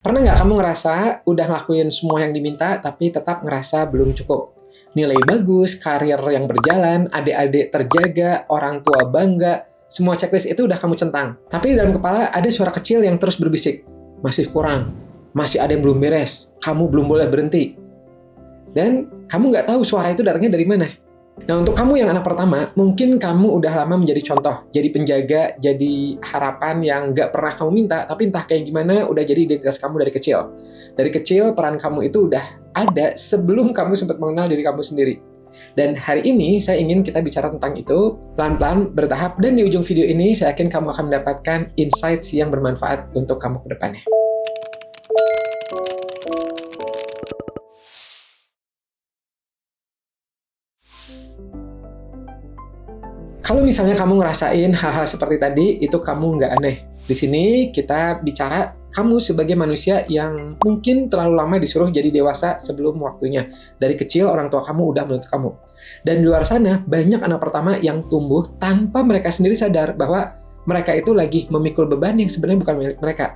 Pernah nggak kamu ngerasa udah ngelakuin semua yang diminta, tapi tetap ngerasa belum cukup? Nilai bagus, karir yang berjalan, adik-adik terjaga, orang tua bangga, semua checklist itu udah kamu centang. Tapi di dalam kepala ada suara kecil yang terus berbisik, masih kurang, masih ada yang belum beres, kamu belum boleh berhenti. Dan kamu nggak tahu suara itu datangnya dari mana. Nah, untuk kamu yang anak pertama, mungkin kamu udah lama menjadi contoh, jadi penjaga, jadi harapan yang nggak pernah kamu minta, tapi entah kayak gimana, udah jadi identitas kamu dari kecil. Dari kecil, peran kamu itu udah ada sebelum kamu sempat mengenal diri kamu sendiri. Dan hari ini, saya ingin kita bicara tentang itu, pelan-pelan, bertahap, dan di ujung video ini, saya yakin kamu akan mendapatkan insights yang bermanfaat untuk kamu ke depannya. Kalau misalnya kamu ngerasain hal-hal seperti tadi, itu kamu nggak aneh. Di sini kita bicara kamu sebagai manusia yang mungkin terlalu lama disuruh jadi dewasa sebelum waktunya. Dari kecil orang tua kamu udah menuntut kamu. Dan di luar sana banyak anak pertama yang tumbuh tanpa mereka sendiri sadar bahwa mereka itu lagi memikul beban yang sebenarnya bukan milik mereka.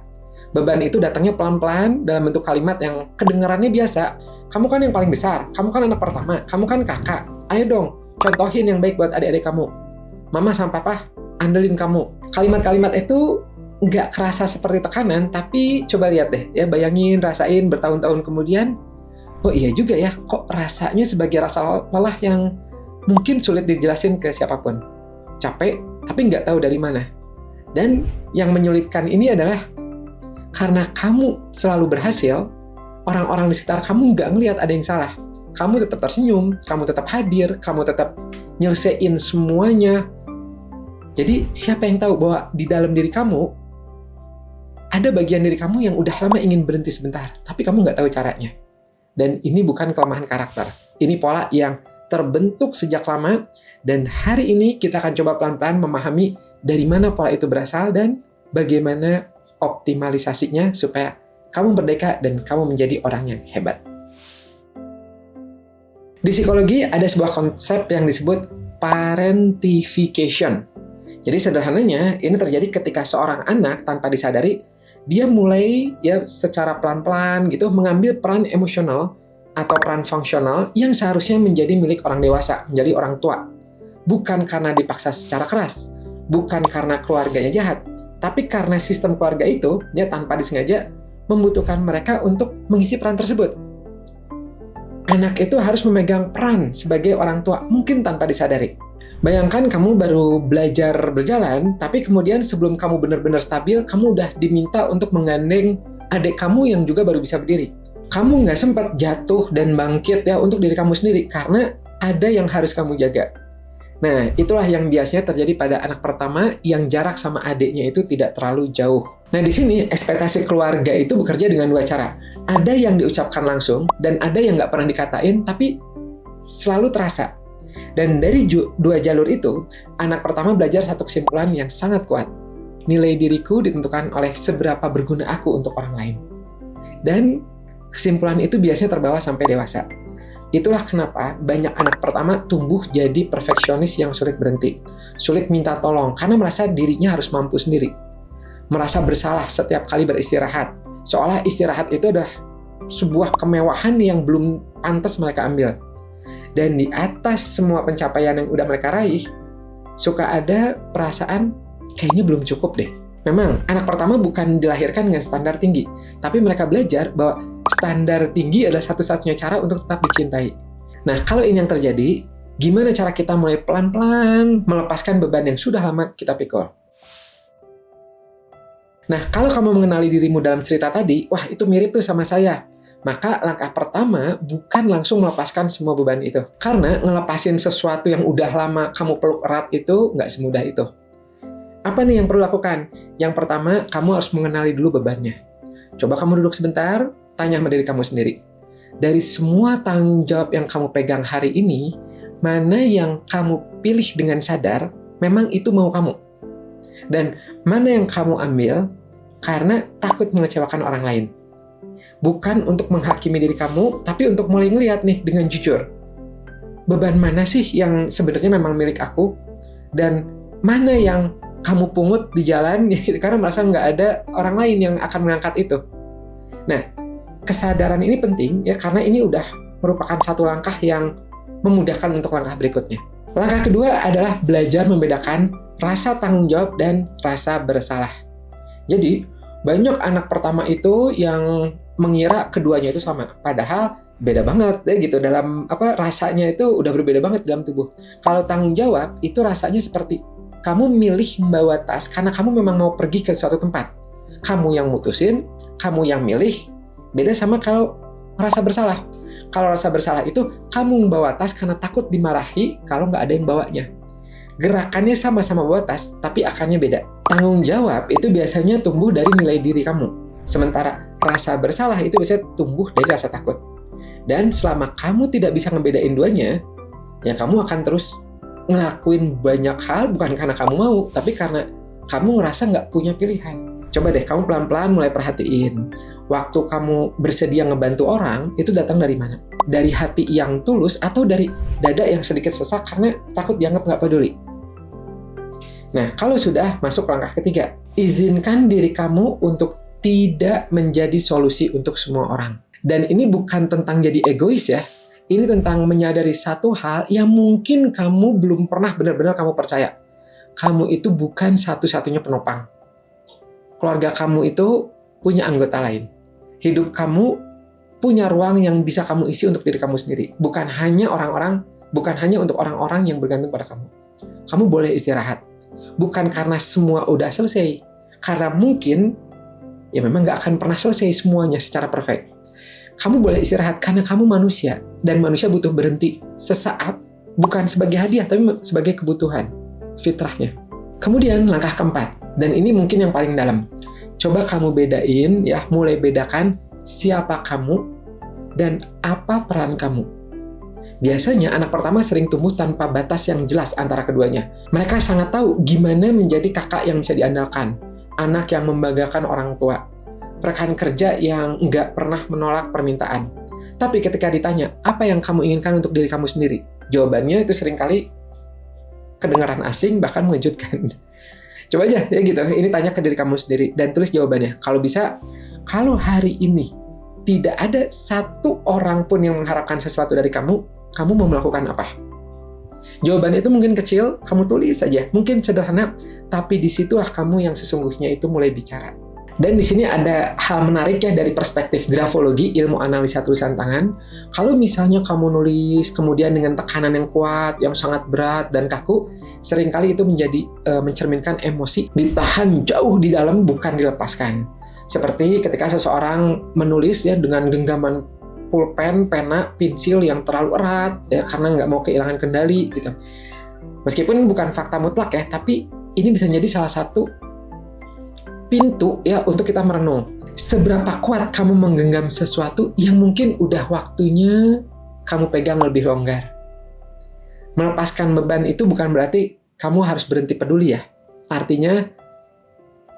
Beban itu datangnya pelan-pelan dalam bentuk kalimat yang kedengarannya biasa. Kamu kan yang paling besar, kamu kan anak pertama, kamu kan kakak. Ayo dong, contohin yang baik buat adik-adik kamu. Mama sama papa andelin kamu. Kalimat-kalimat itu nggak kerasa seperti tekanan, tapi coba lihat deh, ya bayangin, rasain bertahun-tahun kemudian, oh iya juga ya, kok rasanya sebagai rasa lelah yang mungkin sulit dijelasin ke siapapun. Capek, tapi nggak tahu dari mana. Dan yang menyulitkan ini adalah karena kamu selalu berhasil, orang-orang di sekitar kamu nggak ngelihat ada yang salah. Kamu tetap tersenyum, kamu tetap hadir, kamu tetap nyelesain semuanya. Jadi, siapa yang tahu bahwa di dalam diri kamu, ada bagian diri kamu yang udah lama ingin berhenti sebentar, tapi kamu nggak tahu caranya. Dan ini bukan kelemahan karakter. Ini pola yang terbentuk sejak lama, dan hari ini kita akan coba pelan-pelan memahami dari mana pola itu berasal dan bagaimana optimalisasinya supaya kamu merdeka dan kamu menjadi orang yang hebat. Di psikologi ada sebuah konsep yang disebut parentification. Jadi sederhananya, ini terjadi ketika seorang anak tanpa disadari, dia mulai ya secara pelan-pelan gitu mengambil peran emosional atau peran fungsional yang seharusnya menjadi milik orang dewasa, menjadi orang tua. Bukan karena dipaksa secara keras, bukan karena keluarganya jahat, tapi karena sistem keluarga itu ya tanpa disengaja membutuhkan mereka untuk mengisi peran tersebut. Anak itu harus memegang peran sebagai orang tua, mungkin tanpa disadari. Bayangkan kamu baru belajar berjalan, tapi kemudian sebelum kamu benar-benar stabil, kamu udah diminta untuk menggandeng adik kamu yang juga baru bisa berdiri. Kamu nggak sempat jatuh dan bangkit ya untuk diri kamu sendiri, karena ada yang harus kamu jaga. Nah, itulah yang biasanya terjadi pada anak pertama yang jarak sama adiknya itu tidak terlalu jauh. Nah, di sini ekspektasi keluarga itu bekerja dengan dua cara. Ada yang diucapkan langsung, dan ada yang nggak pernah dikatain, tapi selalu terasa. Dan dari dua jalur itu, anak pertama belajar satu kesimpulan yang sangat kuat. Nilai diriku ditentukan oleh seberapa berguna aku untuk orang lain. Dan kesimpulan itu biasanya terbawa sampai dewasa. Itulah kenapa banyak anak pertama tumbuh jadi perfeksionis yang sulit berhenti. Sulit minta tolong, karena merasa dirinya harus mampu sendiri. Merasa bersalah setiap kali beristirahat. Seolah istirahat itu adalah sebuah kemewahan yang belum pantas mereka ambil. Dan di atas semua pencapaian yang udah mereka raih, suka ada perasaan kayaknya belum cukup deh. Memang, anak pertama bukan dilahirkan dengan standar tinggi, tapi mereka belajar bahwa standar tinggi adalah satu-satunya cara untuk tetap dicintai. Nah, kalau ini yang terjadi, gimana cara kita mulai pelan-pelan melepaskan beban yang sudah lama kita pikul? Nah, kalau kamu mengenali dirimu dalam cerita tadi, wah itu mirip tuh sama saya. Maka langkah pertama bukan langsung melepaskan semua beban itu. Karena ngelepasin sesuatu yang udah lama kamu peluk erat itu nggak semudah itu. Apa nih yang perlu lakukan? Yang pertama, kamu harus mengenali dulu bebannya. Coba kamu duduk sebentar, tanya sama diri kamu sendiri. Dari semua tanggung jawab yang kamu pegang hari ini, mana yang kamu pilih dengan sadar, memang itu mau kamu. Dan mana yang kamu ambil karena takut mengecewakan orang lain. Bukan untuk menghakimi diri kamu, tapi untuk mulai ngelihat nih dengan jujur. Beban mana sih yang sebenarnya memang milik aku? Dan mana yang kamu pungut di jalan karena merasa nggak ada orang lain yang akan mengangkat itu? Nah, kesadaran ini penting ya karena ini udah merupakan satu langkah yang memudahkan untuk langkah berikutnya. Langkah kedua adalah belajar membedakan rasa tanggung jawab dan rasa bersalah. Jadi, banyak anak pertama itu yang mengira keduanya itu sama, padahal beda banget ya gitu dalam rasanya itu udah berbeda banget dalam tubuh. Kalau tanggung jawab itu rasanya seperti kamu milih membawa tas karena kamu memang mau pergi ke suatu tempat. Kamu yang mutusin, kamu yang milih. Beda sama kalau rasa bersalah. Kalau rasa bersalah itu kamu membawa tas karena takut dimarahi kalau nggak ada yang bawanya. Gerakannya sama-sama bawa tas, tapi akarnya beda. Tanggung jawab itu biasanya tumbuh dari nilai diri kamu. Sementara rasa bersalah itu biasanya tumbuh dari rasa takut. Dan selama kamu tidak bisa ngebedain duanya, ya kamu akan terus ngelakuin banyak hal bukan karena kamu mau, tapi karena kamu ngerasa nggak punya pilihan. Coba deh kamu pelan-pelan mulai perhatiin. Waktu kamu bersedia ngebantu orang, itu datang dari mana? Dari hati yang tulus atau dari dada yang sedikit sesak karena takut dianggap nggak peduli? Nah, kalau sudah masuk langkah ketiga, izinkan diri kamu untuk tidak menjadi solusi untuk semua orang. Dan ini bukan tentang jadi egois ya. Ini tentang menyadari satu hal yang mungkin kamu belum pernah benar-benar kamu percaya. Kamu itu bukan satu-satunya penopang. Keluarga kamu itu punya anggota lain. Hidup kamu punya ruang yang bisa kamu isi untuk diri kamu sendiri. Bukan hanya untuk orang-orang yang bergantung pada kamu. Kamu boleh istirahat. Bukan karena semua udah selesai. Karena mungkin ya memang nggak akan pernah selesai semuanya secara perfect. Kamu boleh istirahat karena kamu manusia. Dan manusia butuh berhenti sesaat, bukan sebagai hadiah, tapi sebagai kebutuhan fitrahnya. Kemudian langkah keempat, dan ini mungkin yang paling dalam. Coba kamu bedain, ya, mulai bedakan siapa kamu dan apa peran kamu. Biasanya anak pertama sering tumbuh tanpa batas yang jelas antara keduanya. Mereka sangat tahu gimana menjadi kakak yang bisa diandalkan, anak yang membanggakan orang tua, rekan kerja yang nggak pernah menolak permintaan. Tapi ketika ditanya, apa yang kamu inginkan untuk diri kamu sendiri? Jawabannya itu seringkali kedengaran asing, bahkan mengejutkan. Coba aja, ya gitu, ini tanya ke diri kamu sendiri, dan tulis jawabannya. Kalau bisa, kalau hari ini tidak ada satu orang pun yang mengharapkan sesuatu dari kamu, kamu mau melakukan apa? Jawabannya itu mungkin kecil, kamu tulis saja. Mungkin sederhana, tapi disitulah kamu yang sesungguhnya itu mulai bicara. Dan di sini ada hal menarik ya dari perspektif grafologi, ilmu analisa tulisan tangan. Kalau misalnya kamu nulis kemudian dengan tekanan yang kuat, yang sangat berat dan kaku, seringkali itu menjadi mencerminkan emosi ditahan jauh di dalam, bukan dilepaskan. Seperti ketika seseorang menulis ya dengan genggaman pulpen, pena, pensil yang terlalu erat ya karena nggak mau kehilangan kendali gitu. Meskipun bukan fakta mutlak ya, tapi ini bisa jadi salah satu pintu ya untuk kita merenung. Seberapa kuat kamu menggenggam sesuatu yang mungkin udah waktunya kamu pegang lebih longgar. Melepaskan beban itu bukan berarti kamu harus berhenti peduli ya. Artinya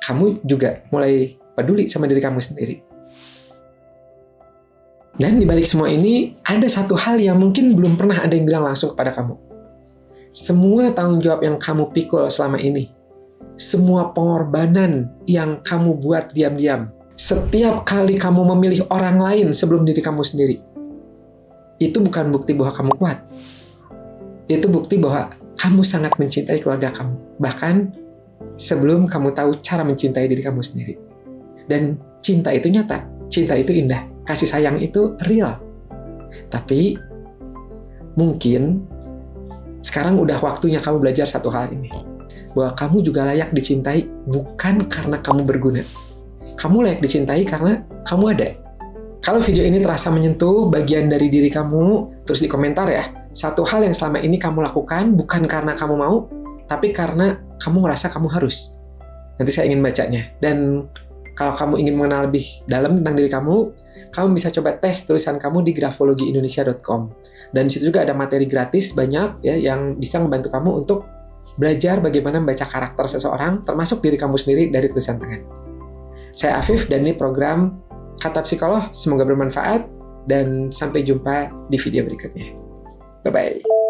kamu juga mulai peduli sama diri kamu sendiri. Dan di balik semua ini ada satu hal yang mungkin belum pernah ada yang bilang langsung kepada kamu. Semua tanggung jawab yang kamu pikul selama ini, semua pengorbanan yang kamu buat diam-diam, setiap kali kamu memilih orang lain sebelum diri kamu sendiri, itu bukan bukti bahwa kamu kuat. Itu bukti bahwa kamu sangat mencintai keluarga kamu. Bahkan sebelum kamu tahu cara mencintai diri kamu sendiri. Dan cinta itu nyata, cinta itu indah, kasih sayang itu real. Tapi mungkin sekarang udah waktunya kamu belajar satu hal ini. Bahwa kamu juga layak dicintai bukan karena kamu berguna. Kamu layak dicintai karena kamu ada. Kalau video ini terasa menyentuh bagian dari diri kamu, terus di komentar ya. Satu hal yang selama ini kamu lakukan bukan karena kamu mau, tapi karena kamu ngerasa kamu harus. Nanti saya ingin bacanya. Dan kalau kamu ingin mengenal lebih dalam tentang diri kamu bisa coba tes tulisan kamu di grafologiindonesia.com. Dan di situ juga ada materi gratis banyak ya yang bisa membantu kamu untuk belajar bagaimana membaca karakter seseorang, termasuk diri kamu sendiri dari tulisan tangan. Saya Afif dan ini program Kata Psikolog. Semoga bermanfaat dan sampai jumpa di video berikutnya. Bye-bye.